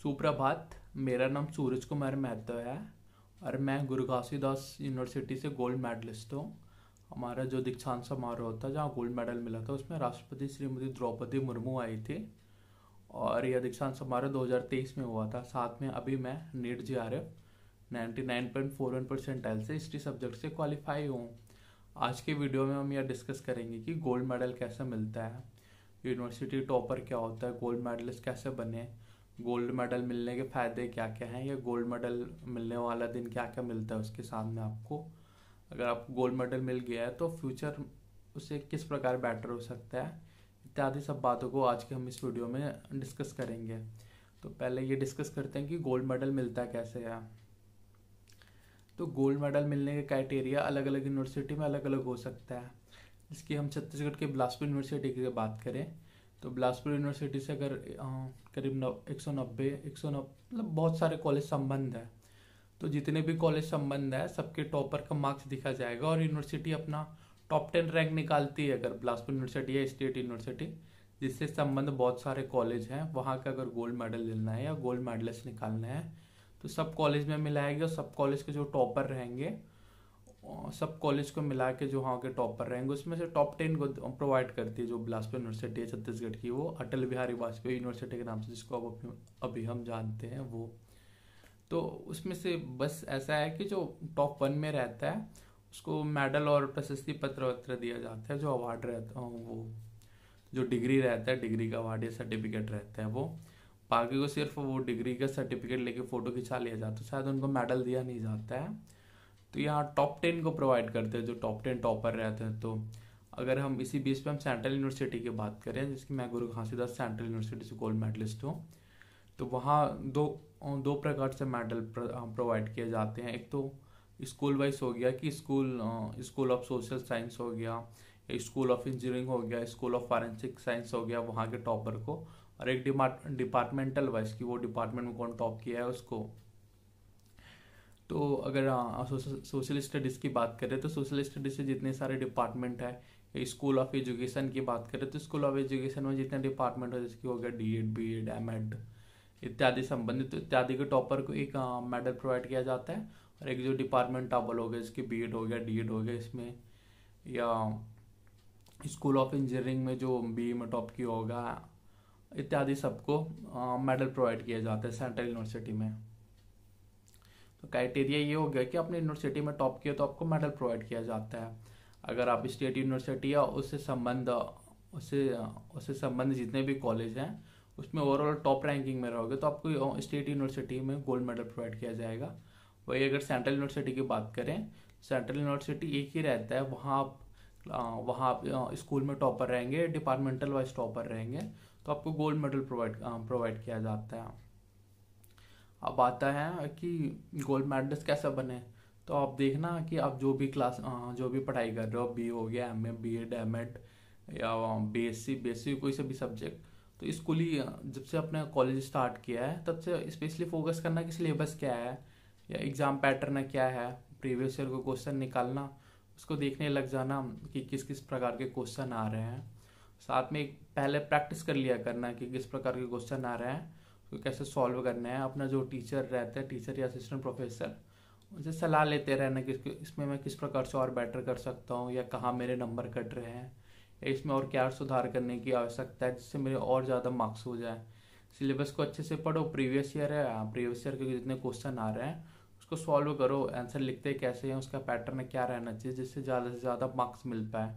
सुप्रभात। मेरा नाम सूरज कुमार महतो है और मैं गुरु घासीदास यूनिवर्सिटी से गोल्ड मेडलिस्ट हूँ। हमारा जो दीक्षांत समारोह होता है जहाँ गोल्ड मेडल मिला था उसमें राष्ट्रपति श्रीमती द्रौपदी मुर्मू आई थी और यह दीक्षांत समारोह 2023 में हुआ था। साथ में अभी मैं नीट JRF 99.41 परसेंटाइल से हिस्ट्री सब्जेक्ट से क्वालिफाई हूँ। आज के वीडियो में हम यह डिस्कस करेंगे कि गोल्ड मेडल कैसे मिलता है, यूनिवर्सिटी टॉपर क्या होता है, गोल्ड मेडलिस्ट कैसे बने, गोल्ड मेडल मिलने के फ़ायदे क्या क्या हैं, या गोल्ड मेडल मिलने वाला दिन क्या क्या मिलता है उसके सामने आपको। अगर आपको गोल्ड मेडल मिल गया है तो फ्यूचर उसे किस प्रकार बेटर हो सकता है, इत्यादि सब बातों को आज के हम इस वीडियो में डिस्कस करेंगे। तो पहले ये डिस्कस करते हैं कि गोल्ड मेडल मिलता कैसे है। तो गोल्ड मेडल मिलने के क्राइटेरिया अलग अलग यूनिवर्सिटी में अलग अलग हो सकता है। इसकी हम छत्तीसगढ़ के बिलासपुर यूनिवर्सिटी की बात करें तो बिलासपुर यूनिवर्सिटी से अगर करीब 190 मतलब बहुत सारे कॉलेज संबंध है, तो जितने भी कॉलेज संबंध है सबके टॉपर का मार्क्स दिखा जाएगा और यूनिवर्सिटी अपना टॉप 10 रैंक निकालती है। अगर बिलासपुर यूनिवर्सिटी है स्टेट यूनिवर्सिटी जिससे संबंध बहुत सारे कॉलेज हैं, वहाँ का अगर गोल्ड मेडल लेना है या गोल्ड मेडलिस्ट निकालना है तो सब कॉलेज में मिलाएगी और सब कॉलेज के जो टॉपर रहेंगे सब कॉलेज को मिला के जो वहाँ के टॉपर रहेंगे उसमें से टॉप 10 को प्रोवाइड करती है जो बिलासपुर यूनिवर्सिटी है छत्तीसगढ़ की, वो अटल बिहारी वाजपेयी यूनिवर्सिटी के नाम से जिसको अब अभी हम जानते हैं वो। तो उसमें से बस ऐसा है कि जो टॉप 1 में रहता है उसको मेडल और प्रशस्ति पत्र दिया जाता है, जो अवार्ड रहता है वो जो डिग्री रहता है, डिग्री का अवार्ड या सर्टिफिकेट रहता है वो। बाकी को सिर्फ वो डिग्री का सर्टिफिकेट लेके फ़ोटो खिंचा लिया जाता है, शायद उनको मेडल दिया नहीं जाता है। तो यहाँ टॉप 10 को प्रोवाइड करते हैं जो टॉप 10 टॉपर रहते हैं। तो अगर हम इसी बेस पे हम सेंट्रल यूनिवर्सिटी की बात करें, जिसकी मैं गुरु घासीदास सेंट्रल यूनिवर्सिटी से गोल्ड मेडलिस्ट हूँ, तो वहाँ दो प्रकार से मेडल प्रोवाइड किए जाते हैं। एक तो स्कूल वाइज हो गया कि स्कूल ऑफ सोशल साइंस हो गया, स्कूल ऑफ इंजीनियरिंग हो गया, स्कूल ऑफ फॉरेंसिक साइंस हो गया वहाँ के टॉपर को, और एक डिपार्टमेंटल वाइज कि वो डिपार्टमेंट में कौन टॉप किया है उसको। तो अगर सोशल स्टडीज़ की बात करें तो सोशल स्टडीज़ से जितने सारे डिपार्टमेंट है, स्कूल ऑफ एजुकेशन की बात करें तो स्कूल ऑफ एजुकेशन में जितने डिपार्टमेंट है जैसे कि हो गया DED BEd MEd इत्यादि संबंधित, तो इत्यादि के टॉपर को एक मेडल प्रोवाइड किया जाता है। और एक जो डिपार्टमेंट टॉपर हो गया जिसकी BEd हो गया DED हो गया इसमें, या स्कूल ऑफ इंजीनियरिंग में जो BE में टॉप किया होगा, इत्यादि सबको मेडल प्रोवाइड किया जाता है सेंट्रल यूनिवर्सिटी में। तो क्राइटेरिया ये हो गया कि अपने यूनिवर्सिटी में टॉप किया तो आपको मेडल प्रोवाइड किया जाता है। अगर आप स्टेट यूनिवर्सिटी या उससे संबंध जितने भी कॉलेज हैं उसमें ओवरऑल टॉप रैंकिंग में रहोगे तो आपको स्टेट यूनिवर्सिटी में गोल्ड मेडल प्रोवाइड किया जाएगा। वही अगर सेंट्रल यूनिवर्सिटी की बात करें, सेंट्रल यूनिवर्सिटी एक ही रहता है, वहाँ आप स्कूल में टॉपर रहेंगे, डिपार्टमेंटल वाइज टॉपर रहेंगे तो आपको गोल्ड मेडल प्रोवाइड किया जाता है। अब आता है कि गोल्ड मेडलिस्ट कैसे बने। तो आप देखना कि आप जो भी पढ़ाई कर रहे हो, BE हो गया, MA BEd MEd या BSc कोई से भी सब्जेक्ट, तो स्कूल ही जब से अपने कॉलेज स्टार्ट किया है तब से स्पेशली फोकस करना कि सिलेबस क्या है या एग्ज़ाम पैटर्न क्या है, प्रीवियस ईयर को क्वेश्चन निकालना, उसको देखने लग जाना कि किस किस प्रकार के क्वेश्चन आ रहे हैं। साथ में पहले प्रैक्टिस कर लिया करना कि किस प्रकार के क्वेश्चन आ रहे हैं, तो कैसे सॉल्व करना है। अपना जो टीचर रहता है, टीचर या असिस्टेंट प्रोफेसर, उनसे सलाह लेते रहना कि इसमें मैं किस प्रकार से और बेटर कर सकता हूँ या कहाँ मेरे नंबर कट रहे हैं या इसमें और क्या सुधार करने की आवश्यकता है जिससे मेरे और ज़्यादा मार्क्स हो जाए। सिलेबस को अच्छे से पढ़ो, प्रीवियस ईयर है, प्रीवियस ईयर के जितने क्वेश्चन आ रहे हैं उसको सॉल्व करो, आंसर लिखते कैसे हैं, उसका पैटर्न क्या रहना चाहिए जिससे ज़्यादा से ज़्यादा मार्क्स मिल पाए,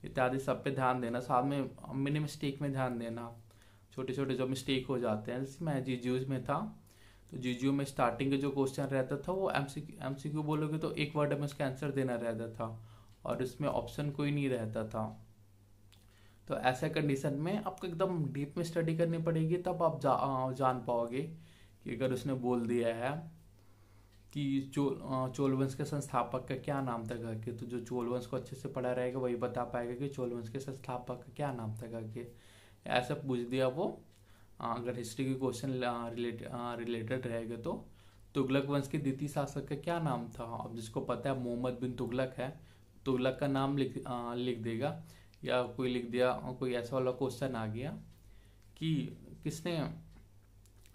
इत्यादि सब पे ध्यान देना। साथ में मिनी मिस्टेक में ध्यान देना, छोटे छोटे जो मिस्टेक हो जाते हैं। जैसे मैं GGU में था तो GGU में स्टार्टिंग के जो क्वेश्चन रहता था वो MCQ बोलोगे तो एक वर्ड में उसका आंसर देना रहता था और इसमें ऑप्शन कोई नहीं रहता था। तो ऐसे कंडीशन में आपको एकदम डीप में स्टडी करनी पड़ेगी, तब आप जान पाओगे कि अगर उसने बोल दिया है कि चोल वंश के संस्थापक का क्या नाम था करके, तो जो चोल वंश को अच्छे से पढ़ा रहेगा वही बता पाएगा कि चोल वंश के संस्थापक का क्या नाम था करके। ऐसा पूछ दिया वो, अगर हिस्ट्री के क्वेश्चन रिलेटेड रहेगा तो तुगलक वंश के द्वितीय शासक का क्या नाम था, अब जिसको पता है मोहम्मद बिन तुगलक है, तुगलक का नाम लिख देगा। या कोई लिख दिया, कोई ऐसा वाला क्वेश्चन आ गया कि किसने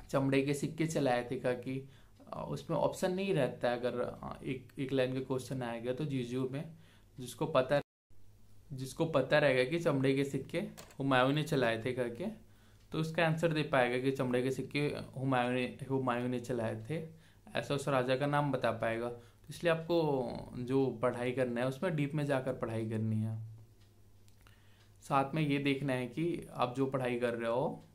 चमड़े के सिक्के चलाए थे का कि उसमें ऑप्शन नहीं रहता है। अगर एक लाइन का क्वेश्चन आएगा तो जीजू में जिसको पता जिसको पता रहेगा कि चमड़े के सिक्के हुमायूं ने चलाए थे करके, तो उसका आंसर दे पाएगा कि चमड़े के सिक्के हुमायूं ने चलाए थे, ऐसा उस राजा का नाम बता पाएगा। तो इसलिए आपको जो पढ़ाई करना है उसमें डीप में जाकर पढ़ाई करनी है। साथ में ये देखना है कि आप जो पढ़ाई कर रहे हो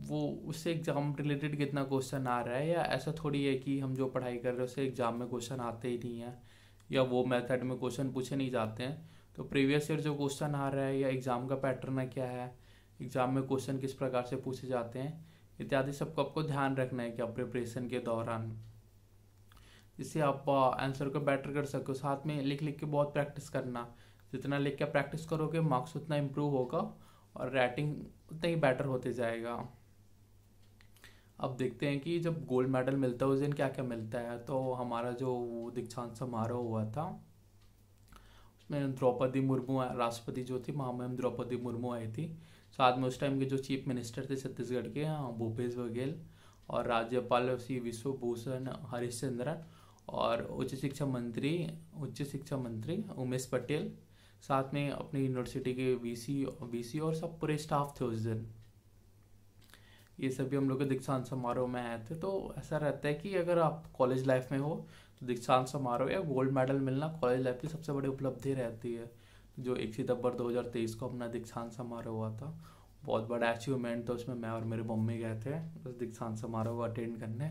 वो उससे एग्ज़ाम रिलेटेड कितना क्वेश्चन आ रहा है, या ऐसा थोड़ी है कि हम जो पढ़ाई कर रहे हैं उससे एग्ज़ाम में क्वेश्चन आते ही नहीं है या वो मेथड में क्वेश्चन पूछे नहीं जाते हैं। तो प्रीवियस ईयर जो क्वेश्चन आ रहा है या एग्ज़ाम का पैटर्न है क्या है, एग्ज़ाम में क्वेश्चन किस प्रकार से पूछे जाते हैं, इत्यादि सबको आपको ध्यान रखना है कि आप प्रिपरेशन के दौरान, जिससे आप आंसर को बेटर कर सको। साथ में लिख लिख के बहुत प्रैक्टिस करना, जितना लिख के प्रैक्टिस करोगे मार्क्स उतना इम्प्रूव होगा और राइटिंग उतना ही बेटर होते जाएगा। अब देखते हैं कि जब गोल्ड मेडल मिलता है उस दिन क्या क्या मिलता है। तो हमारा जो दीक्षांत समारोह हुआ था उसमें द्रौपदी मुर्मू राष्ट्रपति जो थी महामहिम द्रौपदी मुर्मू आई थी। साथ में उस टाइम के जो चीफ मिनिस्टर थे छत्तीसगढ़ के भूपेश बघेल, और राज्यपाल सी विश्वभूषण हरिश्चंद्रन, और उच्च शिक्षा मंत्री उमेश पटेल, साथ में अपनी यूनिवर्सिटी के वीसी और सब पूरे स्टाफ थे उस दिन। ये सभी हम लोग के दीक्षांत समारोह में आए थे। तो ऐसा रहता है कि अगर आप कॉलेज लाइफ में हो तो दीक्षांत समारोह या गोल्ड मेडल मिलना कॉलेज लाइफ की सबसे बड़ी उपलब्धि रहती है। जो 1 सितंबर 2023 को अपना दीक्षांत समारोह हुआ था, बहुत बड़ा अचीवमेंट था। उसमें मैं और मेरी मम्मी गए थे उस दीक्षांत समारोह को अटेंड करने,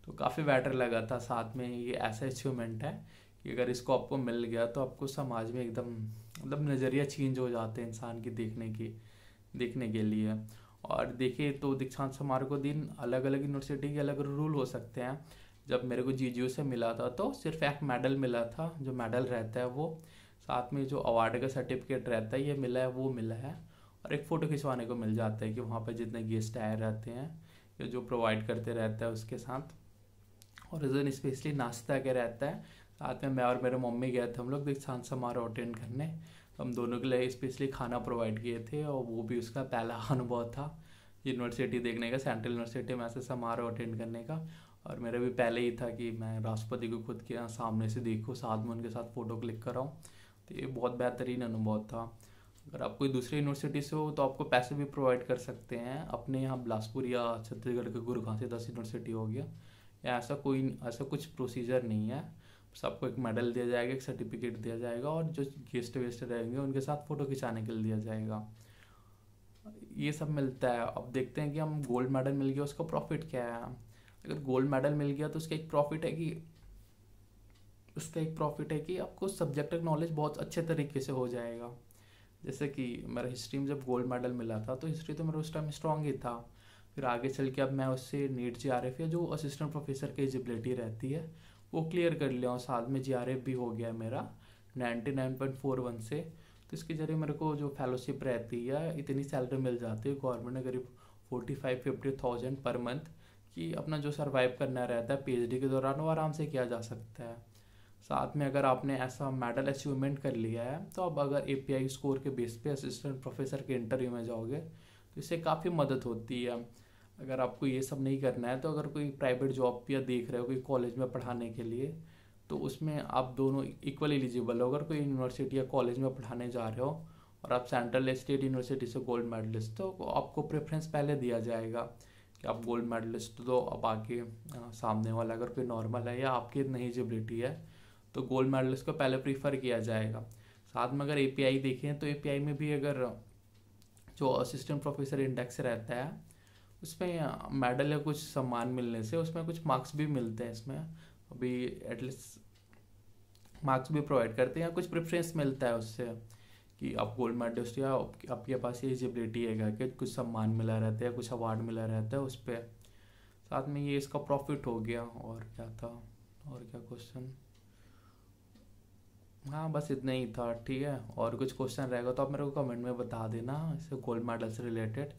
तो काफ़ी बेटर लगा था। साथ में ये ऐसा अचीवमेंट है कि अगर इसको आपको मिल गया तो आपको समाज में एकदम मतलब नज़रिया चेंज हो जाते हैं इंसान की देखने के लिए। और देखिए तो दीक्षांत समारोह को दिन अलग अलग यूनिवर्सिटी के अलग रूल हो सकते हैं। जब मेरे को जीजीयू से मिला था तो सिर्फ एक मेडल मिला था, जो मेडल रहता है वो, साथ में जो अवार्ड का सर्टिफिकेट रहता है ये मिला है, वो मिला है, और एक फ़ोटो खिंचवाने को मिल जाता है कि वहाँ पर जितने गेस्ट आए रहते हैं या जो प्रोवाइड करते रहता है उसके साथ। और उस दिन स्पेशली नाश्ता के रहता है। साथ में मैं और मेरे मम्मी गए थे हम लोग दीक्षांत समारोह अटेंड करने, तो हम दोनों के लिए स्पेशली खाना प्रोवाइड किए थे, और वो भी उसका पहला अनुभव था यूनिवर्सिटी देखने का, सेंट्रल यूनिवर्सिटी में ऐसे समारोह अटेंड करने का। और मेरा भी पहले ही था कि मैं राष्ट्रपति को खुद के सामने से देखूँ, साथ में उनके साथ फ़ोटो क्लिक कराऊँ, तो ये बहुत बेहतरीन अनुभव था। अगर आप कोई दूसरी यूनिवर्सिटी से हो तो आपको पैसे भी प्रोवाइड कर सकते हैं। अपने यहाँ बिलासपुर या छत्तीसगढ़ के गुरु घासीदास यूनिवर्सिटी हो गया, या ऐसा कुछ प्रोसीजर नहीं है। सबको एक मेडल दिया जाएगा, एक सर्टिफिकेट दिया जाएगा, और जो गेस्ट वेस्ट रहेंगे उनके साथ फ़ोटो खिंचाने के लिए दिया जाएगा। ये सब मिलता है। अब देखते हैं कि हम गोल्ड मेडल मिल गया उसका प्रॉफिट क्या है। अगर गोल्ड मेडल मिल गया तो उसका एक प्रॉफिट है कि आपको सब्जेक्ट नॉलेज बहुत अच्छे तरीके से हो जाएगा। जैसे कि मेरा हिस्ट्री में जब गोल्ड मेडल मिला था तो हिस्ट्री तो मेरा उस टाइम स्ट्रॉन्ग ही था। फिर आगे चल के अब मैं उससे नीट जीआरएफ या जो असिस्टेंट प्रोफेसर की एलिजिबिलिटी रहती है वो क्लियर कर लिया हूँ। साथ में जीआरएफ भी हो गया मेरा 99.41 से। तो इसके जरिए मेरे को जो फेलोशिप रहती है इतनी सैलरी मिल जाती है गवर्नमेंट ने, करीब 45-50,000 पर मंथ, कि अपना जो सर्वाइव करना रहता है पीएचडी के दौरान वो आराम से किया जा सकता है। साथ में अगर आपने ऐसा मेडल अचीवमेंट कर लिया है तो अब अगर एपीआई स्कोर के बेस पे असिस्टेंट प्रोफेसर के इंटरव्यू में जाओगे तो इससे काफ़ी मदद होती है। अगर आपको ये सब नहीं करना है तो अगर कोई प्राइवेट जॉब या देख रहे हो कोई कॉलेज में पढ़ाने के लिए, तो उसमें आप दोनों इक्वल एलिजिबल हो। अगर कोई यूनिवर्सिटी या कॉलेज में पढ़ाने जा रहे हो और आप सेंट्रल या स्टेट यूनिवर्सिटी से गोल्ड मेडलिस्ट हो तो आपको प्रेफरेंस पहले दिया जाएगा कि आप गोल्ड मेडलिस्ट दो। अब आके सामने वाला अगर कोई नॉर्मल है या आपकी इतनी एलिजिबिलिटी है तो गोल्ड मेडलिस्ट को पहले प्रीफर किया जाएगा। साथ में अगर एपीआई देखें तो एपीआई में भी अगर जो असिस्टेंट प्रोफेसर इंडेक्स रहता है उसमें मेडल या कुछ सम्मान मिलने से उसमें कुछ मार्क्स भी मिलते हैं। इसमें अभी एटलीस्ट मार्क्स भी प्रोवाइड करते हैं या कुछ प्रेफरेंस मिलता है उससे कि आप गोल्ड मेडलिस्ट या आपके पास ये एलिजिबिलिटी है कि कुछ सम्मान मिला रहता है, कुछ अवार्ड मिला रहता है उस पर। साथ में ये इसका प्रॉफिट हो गया। और क्या था, और क्या क्वेश्चन, हाँ बस इतना ही था। ठीक है, और कुछ क्वेश्चन रहेगा तो आप मेरे को कमेंट में बता देना इससे गोल्ड मेडल से रिलेटेड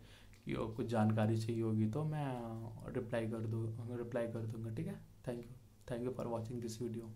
कि और कुछ जानकारी चाहिए होगी तो मैं रिप्लाई कर दूँगा। ठीक है, thank you for watching this video.